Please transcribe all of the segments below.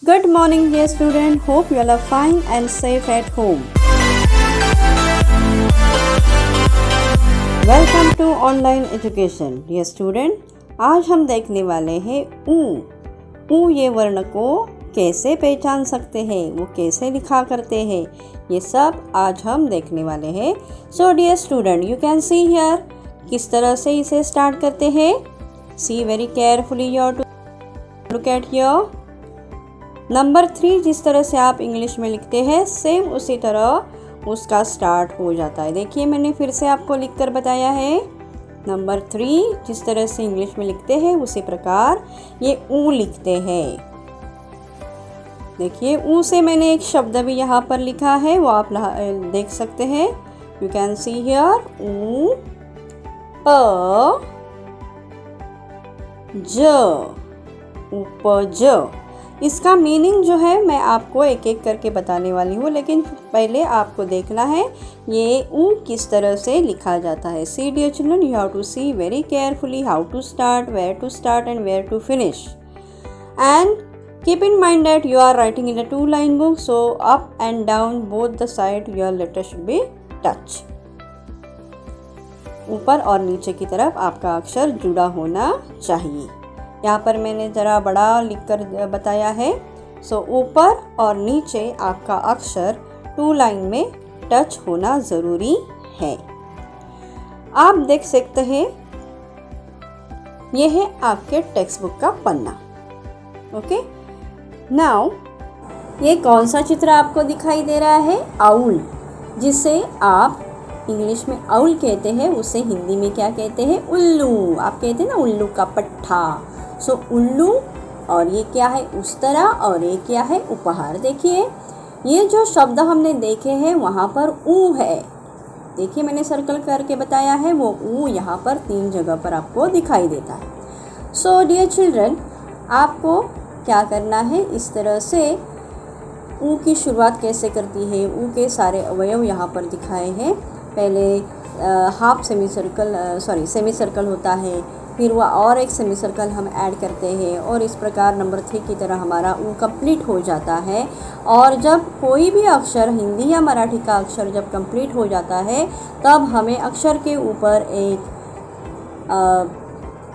Good morning, dear student. Hope you all are fine and safe at home. Welcome to online education, dear student. आज हम देखने वाले हैं ऊ ये वर्ण को कैसे पहचान सकते हैं, वो कैसे लिखा करते हैं, ये सब आज हम देखने वाले हैं. So dear student, you can see here किस तरह से इसे स्टार्ट करते हैं. See very carefully you have to look at here. Number 3 जिस तरह से आप इंग्लिश में लिखते हैं सेम उसी तरह उसका स्टार्ट हो जाता है. देखिए मैंने फिर से आपको लिखकर बताया है. नंबर 3 जिस तरह से इंग्लिश में लिखते हैं उसी प्रकार ये ऊ लिखते हैं. देखिए ऊ से मैंने एक शब्द भी यहाँ पर लिखा है, वो आप देख सकते हैं. यू कैन सी हियर ऊ उपज. इसका मीनिंग जो है मैं आपको एक एक करके बताने वाली हूँ, लेकिन पहले आपको देखना है ये ऊ किस तरह से लिखा जाता है. See dear children, you have to see very carefully how to start, where to start and where to finish. And keep in mind that you are writing in a 2-line book, so up and down both the side your letter should be touch. ऊपर और नीचे की तरफ आपका अक्षर जुड़ा होना चाहिए. यहाँ पर मैंने ज़रा बड़ा लिखकर बताया है. सो ऊपर और नीचे आपका अक्षर 2 लाइन में टच होना ज़रूरी है. आप देख सकते हैं ये है आपके टेक्स्ट बुक का पन्ना. ओके, नाउ ये कौन सा चित्र आपको दिखाई दे रहा है? आउल, जिसे आप इंग्लिश में आउल कहते हैं, उसे हिंदी में क्या कहते हैं? उल्लू. आप कहते हैं ना उल्लू का पट्ठा. सो उल्लू, और ये क्या है? उस्तरा, और ये क्या है? उपहार. देखिए ये जो शब्द हमने देखे हैं वहाँ पर ऊ है. देखिए मैंने सर्कल करके बताया है, वो ऊ यहाँ पर 3 जगह पर आपको दिखाई देता है. सो डियर चिल्ड्रन, आपको क्या करना है, इस तरह से ऊ की शुरुआत कैसे करती है. ऊ के सारे अवयव यहाँ पर दिखाए हैं. पहले हाफ सेमी सर्कल होता है, फिर वह और एक सेमी सर्कल हम ऐड करते हैं, और इस प्रकार नंबर 3 की तरह हमारा ऊ कंप्लीट हो जाता है. और जब कोई भी अक्षर, हिंदी या मराठी का अक्षर जब कंप्लीट हो जाता है तब हमें अक्षर के ऊपर एक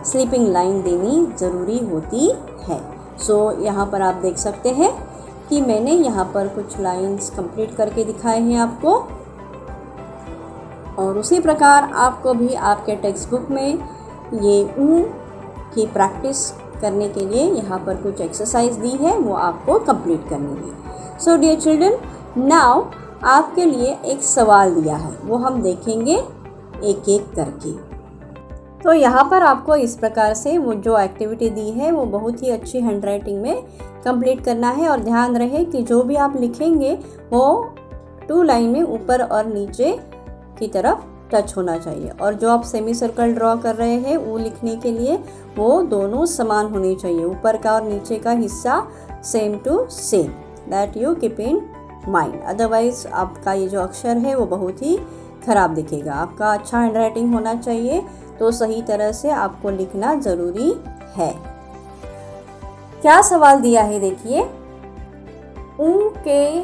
स्लीपिंग लाइन देनी ज़रूरी होती है. सो यहाँ पर आप देख सकते हैं कि मैंने यहाँ पर कुछ लाइंस कंप्लीट करके दिखाए हैं आपको, और उसी प्रकार आपको भी आपके टेक्स्ट बुक में ये ऊ की प्रैक्टिस करने के लिए यहाँ पर कुछ एक्सरसाइज दी है, वो आपको कंप्लीट करनी है. सो डियर चिल्ड्रन, नाउ आपके लिए एक सवाल दिया है, वो हम देखेंगे एक एक करके. तो यहाँ पर आपको इस प्रकार से वो जो एक्टिविटी दी है वो बहुत ही अच्छी हैंडराइटिंग में कंप्लीट करना है. और ध्यान रहे कि जो भी आप लिखेंगे वो 2 लाइन में ऊपर और नीचे की तरफ टच होना चाहिए. और जो आप सेमी सर्कल ड्रॉ कर रहे हैं वो लिखने के लिए वो दोनों समान होने चाहिए. ऊपर का और नीचे का हिस्सा same to same. That you keep in mind, otherwise आपका ये जो अक्षर है वो बहुत ही ख़राब दिखेगा. आपका अच्छा हैंडराइटिंग होना चाहिए, तो सही तरह से आपको लिखना ज़रूरी है. क्या सवाल दिया है देखिए. ऊ के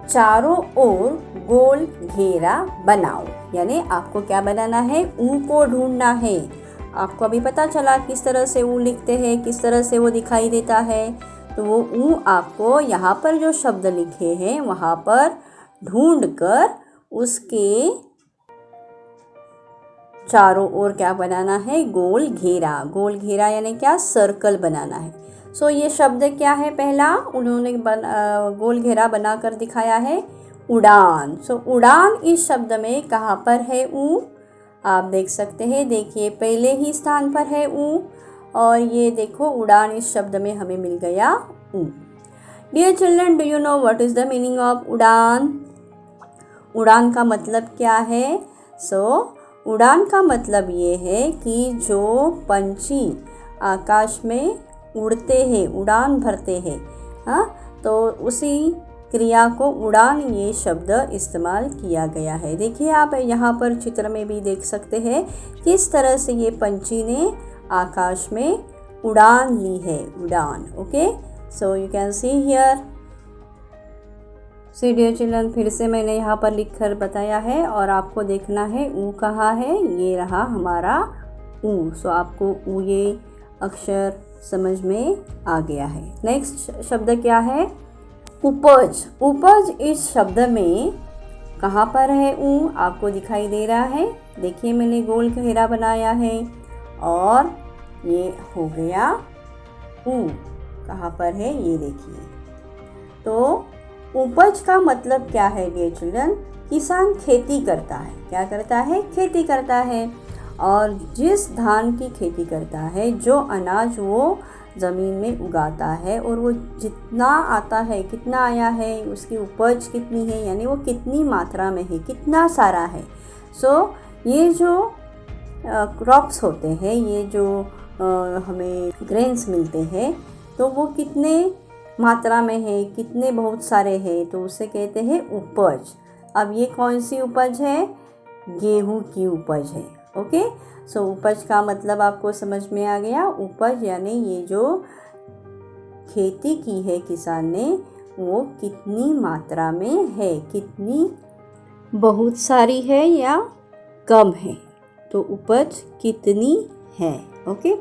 चारों ओर गोल घेरा बनाओ. यानी आपको क्या बनाना है? ऊ को ढूंढना है. आपको अभी पता चला किस तरह से ऊ लिखते हैं, किस तरह से वो दिखाई देता है. तो वो ऊ आपको यहाँ पर जो शब्द लिखे हैं वहाँ पर ढूंढकर उसके चारों ओर क्या बनाना है? गोल घेरा. गोल घेरा यानी क्या? सर्कल बनाना है. सो ये शब्द क्या है? पहला उन्होंने गोल घेरा बनाकर दिखाया है, उड़ान. सो उड़ान इस शब्द में कहाँ पर है? ऊ आप देख सकते हैं. देखिए पहले ही स्थान पर है ऊ, और ये देखो उड़ान इस शब्द में हमें मिल गया ऊ. Dear children, do you know what is the meaning of udaan? उड़ान का मतलब क्या है? सो उड़ान का मतलब ये है कि जो पंछी आकाश में उड़ते हैं, उड़ान भरते हैं, हाँ, तो उसी क्रिया को उड़ान ये शब्द इस्तेमाल किया गया है. देखिए आप यहाँ पर चित्र में भी देख सकते हैं किस तरह से ये पंछी ने आकाश में उड़ान ली है. उड़ान. Okay, so you can see here. See dear children, फिर से मैंने यहाँ पर लिख कर बताया है और आपको देखना है ऊ कहाँ है। ये रहा हमारा ऊ। सो आपको ऊ ये अक्षर समझ में आ गया है। नेक्स्ट शब्द क्या है? उपज। उपज इस शब्द में कहाँ पर है ऊ? आपको दिखाई दे रहा है। देखिए मैंने गोल घेरा बनाया है और ये हो गया ऊ। कहाँ पर है ये देखिए। तो उपज का मतलब क्या है डियर चिल्ड्रन? किसान खेती करता है। क्या करता है? खेती करता है। और जिस धान की खेती करता है, जो अनाज वो ज़मीन में उगाता है और वो जितना आता है, कितना आया है, उसकी उपज कितनी है, यानी वो कितनी मात्रा में है, कितना सारा है। सो ये जो क्रॉप्स होते हैं, ये जो हमें ग्रेन्स मिलते हैं, तो वो कितने मात्रा में है, कितने बहुत सारे हैं, तो उसे कहते हैं उपज। अब ये कौन सी उपज है? गेहूं की उपज है। ओके, सो उपज का मतलब आपको समझ में आ गया। उपज यानी ये जो खेती की है किसान ने, वो कितनी मात्रा में है, कितनी बहुत सारी है या कम है, तो उपज कितनी है। ओके,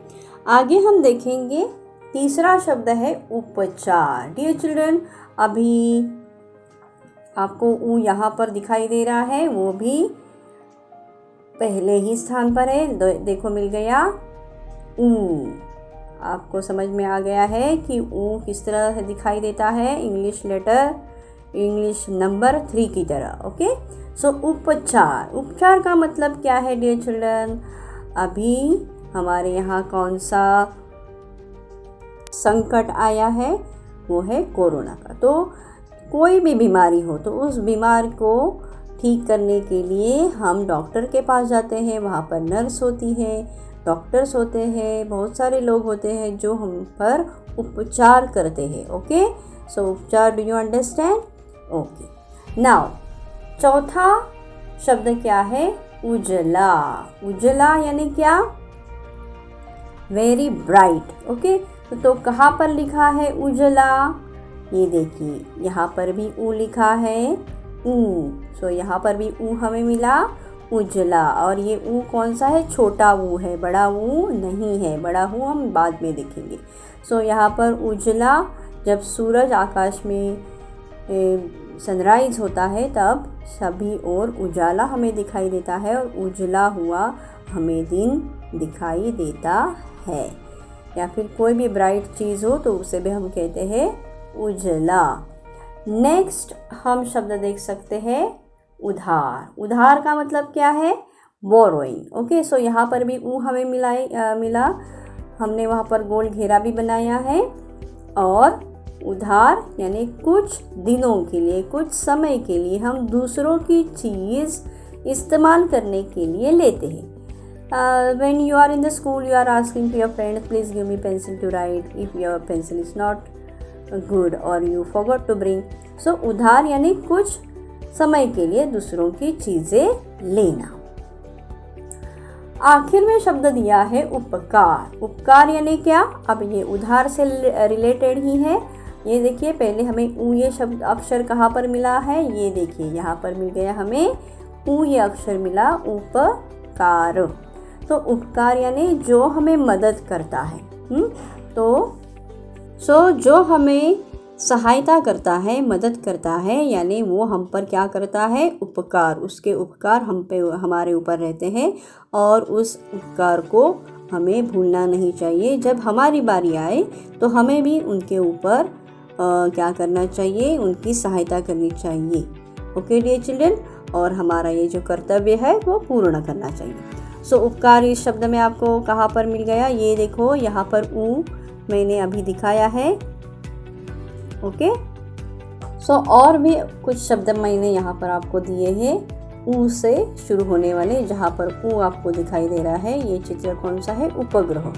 आगे हम देखेंगे तीसरा शब्द है उपचार। डियर चिल्ड्रन, अभी आपको ऊ यहाँ पर दिखाई दे रहा है, वो भी पहले ही स्थान पर है। देखो मिल गया ऊ। आपको समझ में आ गया है कि ऊ किस तरह से दिखाई देता है, इंग्लिश लेटर, इंग्लिश नंबर 3 की तरह। ओके, सो उपचार। उपचार का मतलब क्या है डियर चिल्ड्रन? अभी हमारे यहाँ कौन सा संकट आया है? वो है कोरोना का। तो कोई भी बीमारी हो तो उस बीमार को ठीक करने के लिए हम डॉक्टर के पास जाते हैं। वहाँ पर नर्स होती है, डॉक्टर्स होते हैं, बहुत सारे लोग होते हैं जो हम पर उपचार करते हैं। ओके, सो उपचार, do you understand? Okay, now चौथा शब्द क्या है? उजला। उजला यानी क्या? Very bright. ओके, तो कहाँ पर लिखा है उजला? ये देखिए, यहाँ पर भी ऊ लिखा है, ऊ। सो यहाँ पर भी ऊ हमें मिला, उजला। और ये ऊ कौन सा है? छोटा ऊ है, बड़ा ऊ नहीं है। बड़ा ऊ हम बाद में देखेंगे। सो यहाँ पर उजला, जब सूरज आकाश में सनराइज होता है तब सभी ओर उजाला हमें दिखाई देता है और उजला हुआ हमें दिन दिखाई देता है। या फिर कोई भी ब्राइट चीज़ हो तो उसे भी हम कहते हैं उजला। नेक्स्ट हम शब्द देख सकते हैं उधार। उधार का मतलब क्या है? बोरोइंग। ओके, सो यहाँ पर भी ऊ हमें मिला। हमने वहाँ पर गोल घेरा भी बनाया है। और उधार यानी कुछ दिनों के लिए, कुछ समय के लिए हम दूसरों की चीज़ इस्तेमाल करने के लिए लेते हैं। When you are in the school, you are asking to your friend, please give me pencil to write. If your pencil is not good or you forgot to bring, so उधार यानी कुछ समय के लिए दूसरों की चीज़ें लेना। आखिर में शब्द दिया है उपकार। उपकार यानी क्या? अब ये उधार से रिलेटेड ही है। ये देखिए, पहले हमें ऊ ये शब्द अक्षर कहाँ पर मिला है? ये देखिए, यहाँ पर मिल गया हमें ऊ ये अक्षर मिला, उपकार। तो उपकार यानी जो हमें मदद करता है। तो जो हमें सहायता करता है, मदद करता है, यानी वो हम पर क्या करता है? उपकार। उसके उपकार हम पे, हमारे ऊपर रहते हैं और उस उपकार को हमें भूलना नहीं चाहिए। जब हमारी बारी आए तो हमें भी उनके ऊपर क्या करना चाहिए? उनकी सहायता करनी चाहिए। ओके डियर चिल्ड्रन, और हमारा ये जो कर्तव्य है वो पूर्ण करना चाहिए। सो उपकार इस शब्द में आपको कहाँ पर मिल गया? ये देखो, यहाँ पर ऊ मैंने अभी दिखाया है। ओके, सो और भी कुछ शब्द मैंने यहाँ पर आपको दिए हैं ऊ से शुरू होने वाले, जहाँ पर ऊ आपको दिखाई दे रहा है। ये चित्र कौन सा है? उपग्रह,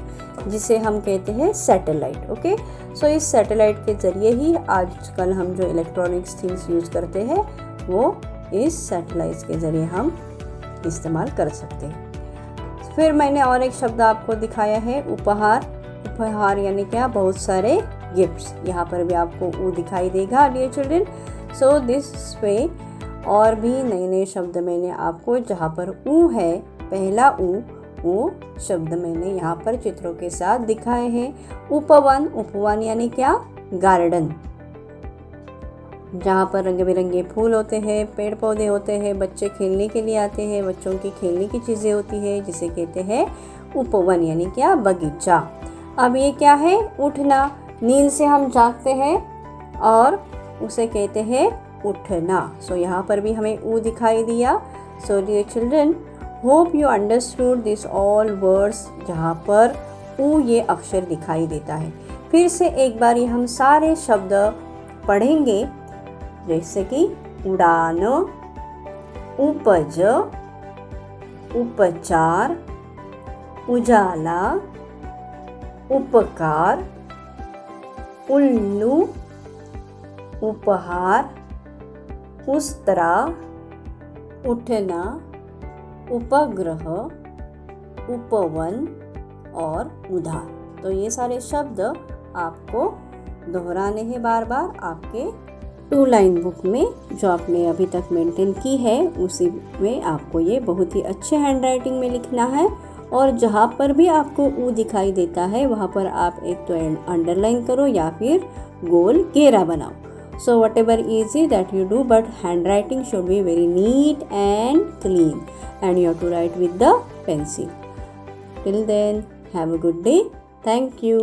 जिसे हम कहते हैं सैटेलाइट। ओके, सो इस सैटेलाइट के ज़रिए ही आजकल हम जो इलेक्ट्रॉनिक्स थिंग्स यूज़ करते हैं वो इस सैटेलाइट्स के ज़रिए हम इस्तेमाल कर सकते हैं। फिर मैंने और एक शब्द आपको दिखाया है उपहार। उपहार यानी क्या? बहुत सारे गिफ्ट्स। यहाँ पर भी आपको ऊ दिखाई देगा dear children. So this way और भी नए नए शब्द मैंने आपको, जहाँ पर ऊ है पहला ऊ, वो शब्द मैंने यहाँ पर चित्रों के साथ दिखाए हैं। उपवन, उपवन यानी क्या, गार्डन, जहाँ पर रंग बिरंगे फूल होते हैं, पेड़ पौधे होते हैं, बच्चे खेलने के लिए आते हैं, बच्चों की खेलने की चीज़ें होती है, जिसे कहते हैं उपवन यानी क्या, बगीचा। अब ये क्या है, उठना, नींद से हम जागते हैं और उसे कहते हैं उठना। सो यहाँ पर भी हमें ऊ दिखाई दिया। So dear children, hope you understood this all words, जहाँ पर ऊ ये अक्षर दिखाई देता है। फिर से एक बार ये हम सारे शब्द पढ़ेंगे, जैसे कि उड़ान, उपज, उपचार, उजाला, उपकार, उल्लू, उपहार, उस्तरा, उठना, उपग्रह, उपवन और उधार। तो ये सारे शब्द आपको दोहराने हैं बार बार आपके 2 लाइन बुक में, जो आपने अभी तक मेंटेन की है उसी में आपको ये बहुत ही अच्छे हैंडराइटिंग में लिखना है। और जहाँ पर भी आपको ऊ दिखाई देता है वहाँ पर आप एक तो अंडरलाइन करो या फिर गोल घेरा बनाओ। So what ever easy that you do, but handwriting should be very neat and clean, and you have to write with the pencil. Till then, have a good day. Thank you.